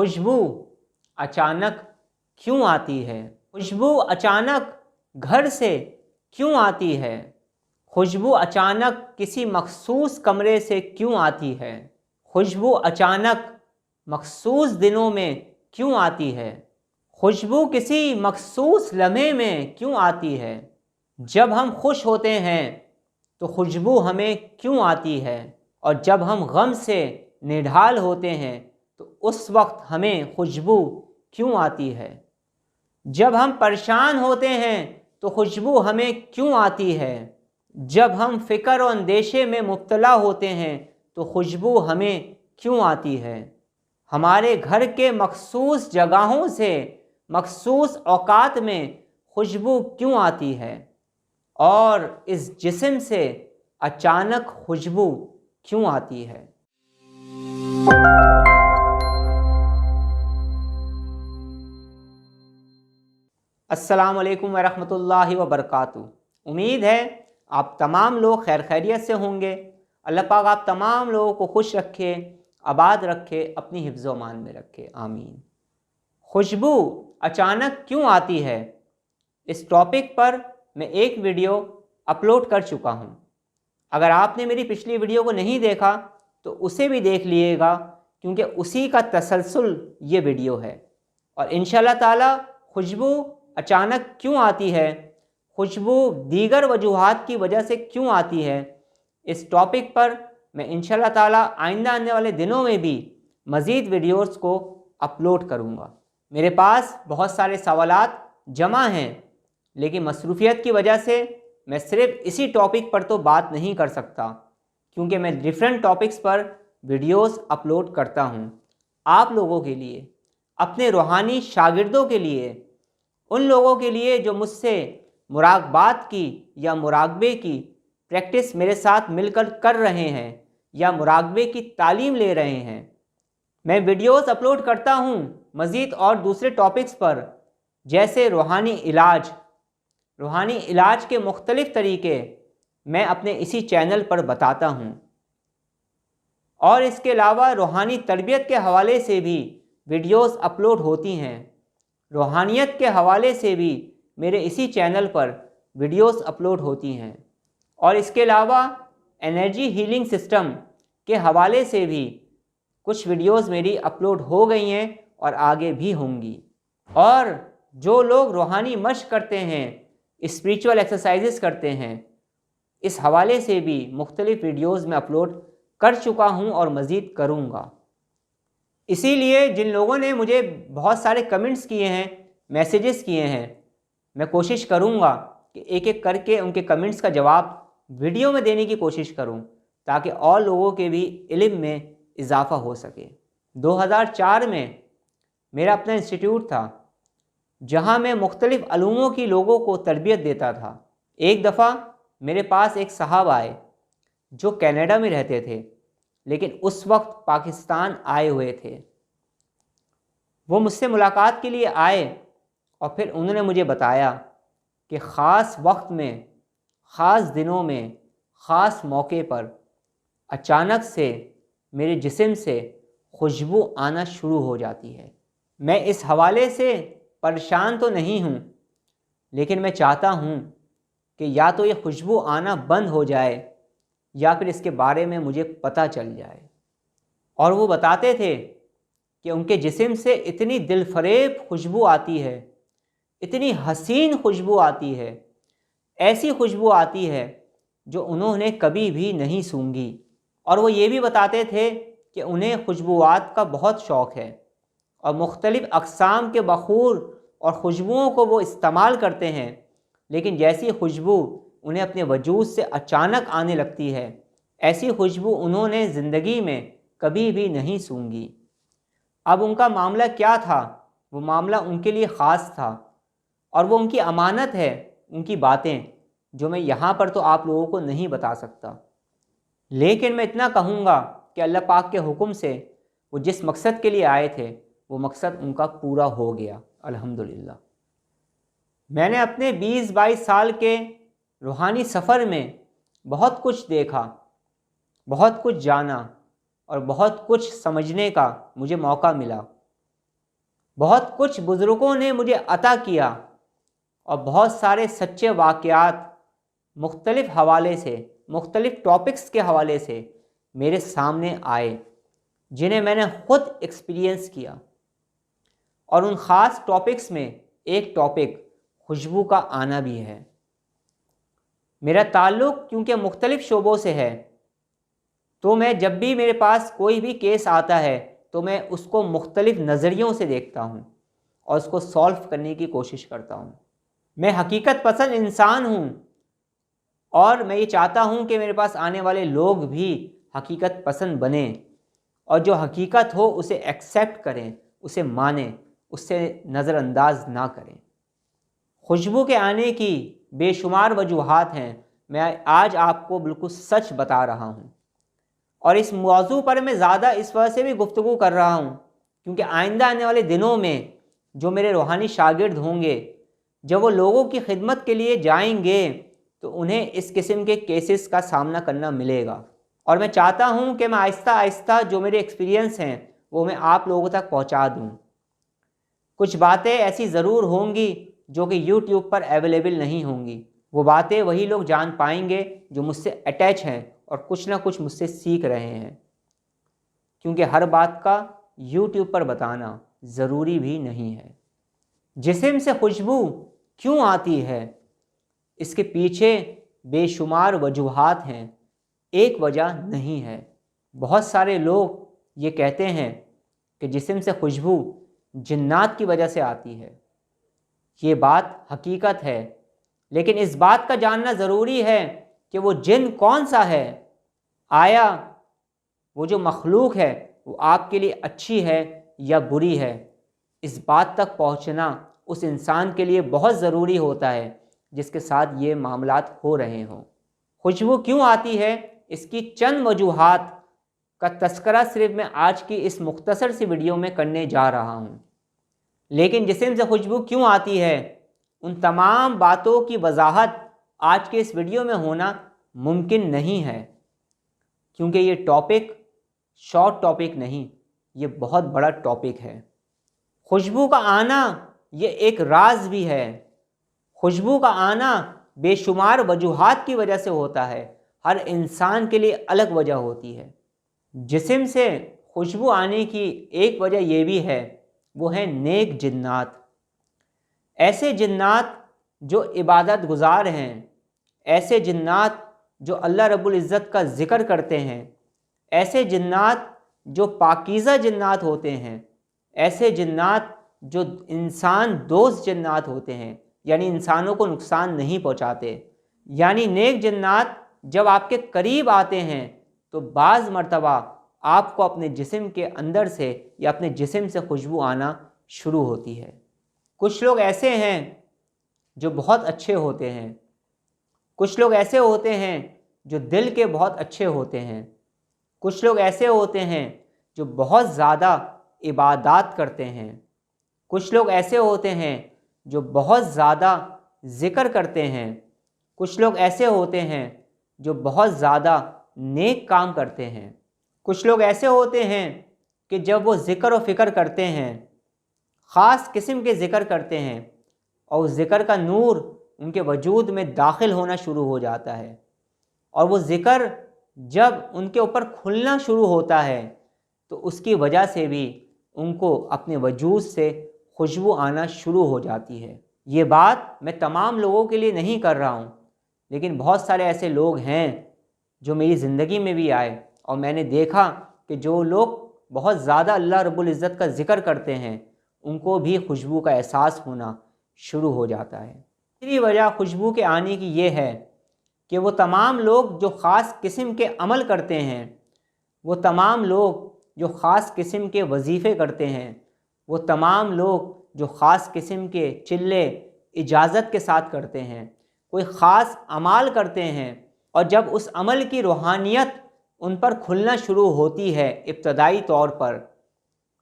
خوشبو اچانک کیوں آتی ہے؟ خوشبو اچانک گھر سے کیوں آتی ہے؟ خوشبو اچانک کسی مخصوص کمرے سے کیوں آتی ہے؟ خوشبو اچانک مخصوص دنوں میں کیوں آتی ہے؟ خوشبو کسی مخصوص لمحے میں کیوں آتی ہے؟ جب ہم خوش ہوتے ہیں تو خوشبو ہمیں کیوں آتی ہے؟ اور جب ہم غم سے نڈھال ہوتے ہیں تو اس وقت ہمیں خوشبو کیوں آتی ہے؟ جب ہم پریشان ہوتے ہیں تو خوشبو ہمیں کیوں آتی ہے؟ جب ہم فکر و اندیشے میں مبتلا ہوتے ہیں تو خوشبو ہمیں کیوں آتی ہے؟ ہمارے گھر کے مخصوص جگہوں سے مخصوص اوقات میں خوشبو کیوں آتی ہے؟ اور اس جسم سے اچانک خوشبو کیوں آتی ہے؟ السلام علیکم ورحمۃ اللہ وبرکاتہ۔ امید ہے آپ تمام لوگ خیر خیریت سے ہوں گے۔ اللہ پاک آپ تمام لوگوں کو خوش رکھے، آباد رکھے، اپنی حفظ و امان میں رکھے، آمین۔ خوشبو اچانک کیوں آتی ہے؟ اس ٹاپک پر میں ایک ویڈیو اپلوڈ کر چکا ہوں۔ اگر آپ نے میری پچھلی ویڈیو کو نہیں دیکھا تو اسے بھی دیکھ لیے گا، کیونکہ اسی کا تسلسل یہ ویڈیو ہے۔ اور انشاءاللہ تعالی خوشبو اچانک کیوں آتی ہے، خوشبو دیگر وجوہات کی وجہ سے کیوں آتی ہے، اس ٹاپک پر میں انشاءاللہ تعالی آئندہ آنے والے دنوں میں بھی مزید ویڈیوز کو اپلوڈ کروں گا۔ میرے پاس بہت سارے سوالات جمع ہیں، لیکن مصروفیت کی وجہ سے میں صرف اسی ٹاپک پر تو بات نہیں کر سکتا، کیونکہ میں ڈیفرنٹ ٹاپکس پر ویڈیوز اپلوڈ کرتا ہوں آپ لوگوں کے لیے، اپنے روحانی شاگردوں کے لیے، ان لوگوں کے لیے جو مجھ سے مراقبات کی یا مراقبے کی پریکٹس میرے ساتھ مل کر رہے ہیں یا مراقبے کی تعلیم لے رہے ہیں۔ میں ویڈیوز اپلوڈ کرتا ہوں مزید اور دوسرے ٹاپکس پر، جیسے روحانی علاج کے مختلف طریقے میں اپنے اسی چینل پر بتاتا ہوں، اور اس کے علاوہ روحانی تربیت کے حوالے سے بھی ویڈیوز اپلوڈ ہوتی ہیں۔ روحانیت کے حوالے سے بھی میرے اسی چینل پر ویڈیوز اپلوڈ ہوتی ہیں، اور اس کے علاوہ انرجی ہیلنگ سسٹم کے حوالے سے بھی کچھ ویڈیوز میری اپلوڈ ہو گئی ہیں اور آگے بھی ہوں گی۔ اور جو لوگ روحانی مشق کرتے ہیں، اسپریچول ایکسرسائزز کرتے ہیں، اس حوالے سے بھی مختلف ویڈیوز میں اپلوڈ کر چکا ہوں اور مزید کروں گا۔ اسی لیے جن لوگوں نے مجھے بہت سارے کمنٹس کیے ہیں، میسیجز کیے ہیں، میں کوشش کروں گا کہ ایک ایک کر کے ان کے کمنٹس کا جواب ویڈیو میں دینے کی کوشش کروں، تاکہ اور لوگوں کے بھی علم میں اضافہ ہو سکے۔ 2004 میں میرا اپنا انسٹیٹیوٹ تھا، جہاں میں مختلف علوموں کی لوگوں کو تربیت دیتا تھا۔ ایک دفعہ میرے پاس ایک صاحب آئے جو کینیڈا میں رہتے تھے، لیکن اس وقت پاکستان آئے ہوئے تھے۔ وہ مجھ سے ملاقات کے لیے آئے اور پھر انہوں نے مجھے بتایا کہ خاص وقت میں، خاص دنوں میں، خاص موقع پر اچانک سے میرے جسم سے خوشبو آنا شروع ہو جاتی ہے۔ میں اس حوالے سے پریشان تو نہیں ہوں، لیکن میں چاہتا ہوں کہ یا تو یہ خوشبو آنا بند ہو جائے یا پھر اس کے بارے میں مجھے پتہ چل جائے۔ اور وہ بتاتے تھے کہ ان کے جسم سے اتنی دل فریب خوشبو آتی ہے، اتنی حسین خوشبو آتی ہے، ایسی خوشبو آتی ہے جو انہوں نے کبھی بھی نہیں سونگھی۔ اور وہ یہ بھی بتاتے تھے کہ انہیں خوشبوات کا بہت شوق ہے، اور مختلف اقسام کے بخور اور خوشبوؤں کو وہ استعمال کرتے ہیں، لیکن جیسی خوشبو انہیں اپنے وجود سے اچانک آنے لگتی ہے، ایسی خوشبو انہوں نے زندگی میں کبھی بھی نہیں سونگھی۔ اب ان کا معاملہ کیا تھا؟ وہ معاملہ ان کے لیے خاص تھا، اور وہ ان کی امانت ہے، ان کی باتیں جو میں یہاں پر تو آپ لوگوں کو نہیں بتا سکتا۔ لیکن میں اتنا کہوں گا کہ اللہ پاک کے حکم سے وہ جس مقصد کے لیے آئے تھے وہ مقصد ان کا پورا ہو گیا، الحمدللہ۔ میں نے اپنے 20-22 سال کے روحانی سفر میں بہت کچھ دیکھا، بہت کچھ جانا، اور بہت کچھ سمجھنے کا مجھے موقع ملا۔ بہت کچھ بزرگوں نے مجھے عطا کیا اور بہت سارے سچے واقعات مختلف حوالے سے، مختلف ٹاپکس کے حوالے سے میرے سامنے آئے، جنہیں میں نے خود ایکسپیرینس کیا۔ اور ان خاص ٹاپکس میں ایک ٹاپک خوشبو کا آنا بھی ہے۔ میرا تعلق کیونکہ مختلف شعبوں سے ہے، تو میں جب بھی میرے پاس کوئی بھی کیس آتا ہے تو میں اس کو مختلف نظریوں سے دیکھتا ہوں اور اس کو سولو کرنے کی کوشش کرتا ہوں۔ میں حقیقت پسند انسان ہوں اور میں یہ چاہتا ہوں کہ میرے پاس آنے والے لوگ بھی حقیقت پسند بنیں اور جو حقیقت ہو اسے ایکسیپٹ کریں، اسے مانیں، اس سے نظر انداز نہ کریں۔ خوشبو کے آنے کی بے شمار وجوہات ہیں، میں آج آپ کو بالکل سچ بتا رہا ہوں، اور اس موضوع پر میں زیادہ اس وجہ سے بھی گفتگو کر رہا ہوں کیونکہ آئندہ آنے والے دنوں میں جو میرے روحانی شاگرد ہوں گے، جب وہ لوگوں کی خدمت کے لیے جائیں گے تو انہیں اس قسم کے کیسز کا سامنا کرنا ملے گا، اور میں چاہتا ہوں کہ میں آہستہ آہستہ جو میرے ایکسپیرینس ہیں وہ میں آپ لوگوں تک پہنچا دوں۔ کچھ باتیں ایسی ضرور ہوں گی جو کہ یوٹیوب پر اویلیبل نہیں ہوں گی، وہ باتیں وہی لوگ جان پائیں گے جو مجھ سے اٹیچ ہیں اور کچھ نہ کچھ مجھ سے سیکھ رہے ہیں، کیونکہ ہر بات کا یوٹیوب پر بتانا ضروری بھی نہیں ہے۔ جسم سے خوشبو کیوں آتی ہے؟ اس کے پیچھے بے شمار وجوہات ہیں، ایک وجہ نہیں ہے۔ بہت سارے لوگ یہ کہتے ہیں کہ جسم سے خوشبو جنات کی وجہ سے آتی ہے۔ یہ بات حقیقت ہے، لیکن اس بات کا جاننا ضروری ہے کہ وہ جن کون سا ہے، آیا وہ جو مخلوق ہے وہ آپ کے لیے اچھی ہے یا بری ہے۔ اس بات تک پہنچنا اس انسان کے لیے بہت ضروری ہوتا ہے جس کے ساتھ یہ معاملات ہو رہے ہوں۔ خوشبو کیوں آتی ہے، اس کی چند وجوہات کا تذکرہ صرف میں آج کی اس مختصر سی ویڈیو میں کرنے جا رہا ہوں، لیکن جسم سے خوشبو کیوں آتی ہے ان تمام باتوں کی وضاحت آج کے اس ویڈیو میں ہونا ممکن نہیں ہے، کیونکہ یہ ٹاپک شارٹ ٹاپک نہیں، یہ بہت بڑا ٹاپک ہے۔ خوشبو کا آنا یہ ایک راز بھی ہے۔ خوشبو کا آنا بے شمار وجوہات کی وجہ سے ہوتا ہے، ہر انسان کے لیے الگ وجہ ہوتی ہے۔ جسم سے خوشبو آنے کی ایک وجہ یہ بھی ہے، وہ ہیں نیک جنات۔ ایسے جنات جو عبادت گزار ہیں، ایسے جنات جو اللہ رب العزت کا ذکر کرتے ہیں، ایسے جنات جو پاکیزہ جنات ہوتے ہیں، ایسے جنات جو انسان دوست جنات ہوتے ہیں، یعنی انسانوں کو نقصان نہیں پہنچاتے۔ یعنی نیک جنات جب آپ کے قریب آتے ہیں تو بعض مرتبہ آپ کو اپنے جسم کے اندر سے یا اپنے جسم سے خوشبو آنا شروع ہوتی ہے۔ کچھ لوگ ایسے ہیں جو بہت اچھے ہوتے ہیں، کچھ لوگ ایسے ہوتے ہیں جو دل کے بہت اچھے ہوتے ہیں، کچھ لوگ ایسے ہوتے ہیں جو بہت زیادہ عبادات کرتے ہیں، کچھ لوگ ایسے ہوتے ہیں جو بہت زیادہ ذکر کرتے ہیں، کچھ لوگ ایسے ہوتے ہیں جو بہت زیادہ نیک کام کرتے ہیں، کچھ لوگ ایسے ہوتے ہیں کہ جب وہ ذکر و فکر کرتے ہیں، خاص قسم کے ذکر کرتے ہیں اور اس ذکر کا نور ان کے وجود میں داخل ہونا شروع ہو جاتا ہے، اور وہ ذکر جب ان کے اوپر کھلنا شروع ہوتا ہے تو اس کی وجہ سے بھی ان کو اپنے وجود سے خوشبو آنا شروع ہو جاتی ہے۔ یہ بات میں تمام لوگوں کے لیے نہیں کر رہا ہوں، لیکن بہت سارے ایسے لوگ ہیں جو میری زندگی میں بھی آئے اور میں نے دیکھا کہ جو لوگ بہت زیادہ اللہ رب العزت کا ذکر کرتے ہیں ان کو بھی خوشبو کا احساس ہونا شروع ہو جاتا ہے۔ تیسری وجہ خوشبو کے آنے کی یہ ہے کہ وہ تمام لوگ جو خاص قسم کے عمل کرتے ہیں، وہ تمام لوگ جو خاص قسم کے وظیفے کرتے ہیں، وہ تمام لوگ جو خاص قسم کے چلے اجازت کے ساتھ کرتے ہیں، کوئی خاص عمل کرتے ہیں، اور جب اس عمل کی روحانیت ان پر کھلنا شروع ہوتی ہے ابتدائی طور پر،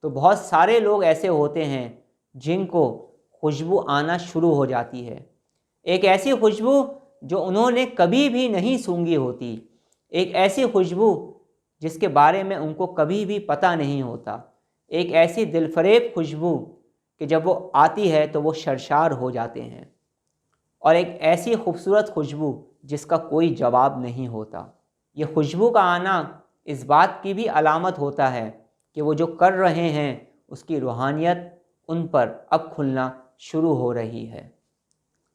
تو بہت سارے لوگ ایسے ہوتے ہیں جن کو خوشبو آنا شروع ہو جاتی ہے۔ ایک ایسی خوشبو جو انہوں نے کبھی بھی نہیں سونگھی ہوتی، ایک ایسی خوشبو جس کے بارے میں ان کو کبھی بھی پتہ نہیں ہوتا، ایک ایسی دل فریب خوشبو کہ جب وہ آتی ہے تو وہ شرشار ہو جاتے ہیں، اور ایک ایسی خوبصورت خوشبو جس کا کوئی جواب نہیں ہوتا۔ یہ خوشبو کا آنا اس بات کی بھی علامت ہوتا ہے کہ وہ جو کر رہے ہیں اس کی روحانیت ان پر اب کھلنا شروع ہو رہی ہے۔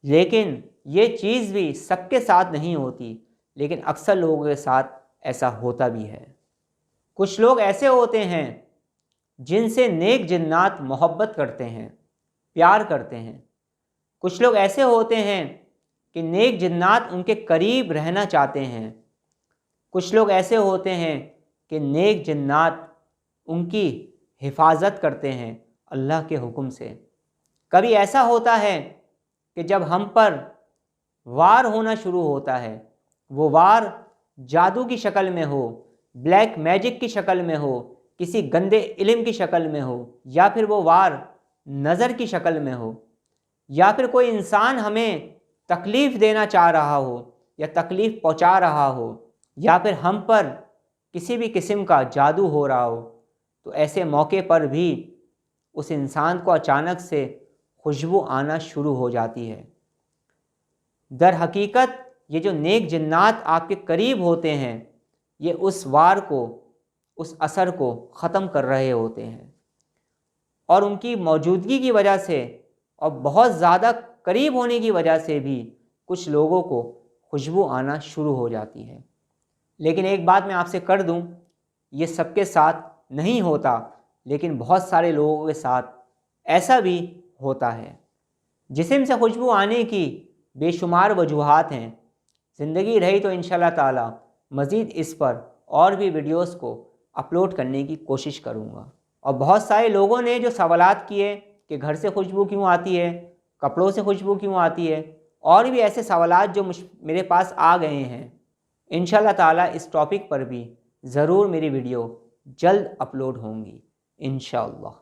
لیکن یہ چیز بھی سب کے ساتھ نہیں ہوتی، لیکن اکثر لوگوں کے ساتھ ایسا ہوتا بھی ہے۔ کچھ لوگ ایسے ہوتے ہیں جن سے نیک جنات محبت کرتے ہیں، پیار کرتے ہیں۔ کچھ لوگ ایسے ہوتے ہیں کہ نیک جنات ان کے قریب رہنا چاہتے ہیں۔ کچھ لوگ ایسے ہوتے ہیں کہ نیک جنات ان کی حفاظت کرتے ہیں اللہ کے حکم سے۔ کبھی ایسا ہوتا ہے کہ جب ہم پر وار ہونا شروع ہوتا ہے، وہ وار جادو کی شکل میں ہو، بلیک میجک کی شکل میں ہو، کسی گندے علم کی شکل میں ہو، یا پھر وہ وار نظر کی شکل میں ہو، یا پھر کوئی انسان ہمیں تکلیف دینا چاہ رہا ہو یا تکلیف پہنچا رہا ہو، یا پھر ہم پر کسی بھی قسم کا جادو ہو رہا ہو، تو ایسے موقع پر بھی اس انسان کو اچانک سے خوشبو آنا شروع ہو جاتی ہے۔ در حقیقت یہ جو نیک جنات آپ کے قریب ہوتے ہیں، یہ اس وار کو، اس اثر کو ختم کر رہے ہوتے ہیں، اور ان کی موجودگی کی وجہ سے اور بہت زیادہ قریب ہونے کی وجہ سے بھی کچھ لوگوں کو خوشبو آنا شروع ہو جاتی ہے۔ لیکن ایک بات میں آپ سے کر دوں، یہ سب کے ساتھ نہیں ہوتا، لیکن بہت سارے لوگوں کے ساتھ ایسا بھی ہوتا ہے۔ جسم سے خوشبو آنے کی بے شمار وجوہات ہیں۔ زندگی رہی تو انشاءاللہ تعالی مزید اس پر اور بھی ویڈیوز کو اپلوڈ کرنے کی کوشش کروں گا۔ اور بہت سارے لوگوں نے جو سوالات کیے کہ گھر سے خوشبو کیوں آتی ہے، کپڑوں سے خوشبو کیوں آتی ہے، اور بھی ایسے سوالات جو میرے پاس آ گئے ہیں، انشاءاللہ تعالی اس ٹاپک پر بھی ضرور میری ویڈیو جلد اپلوڈ ہوں گی انشاءاللہ۔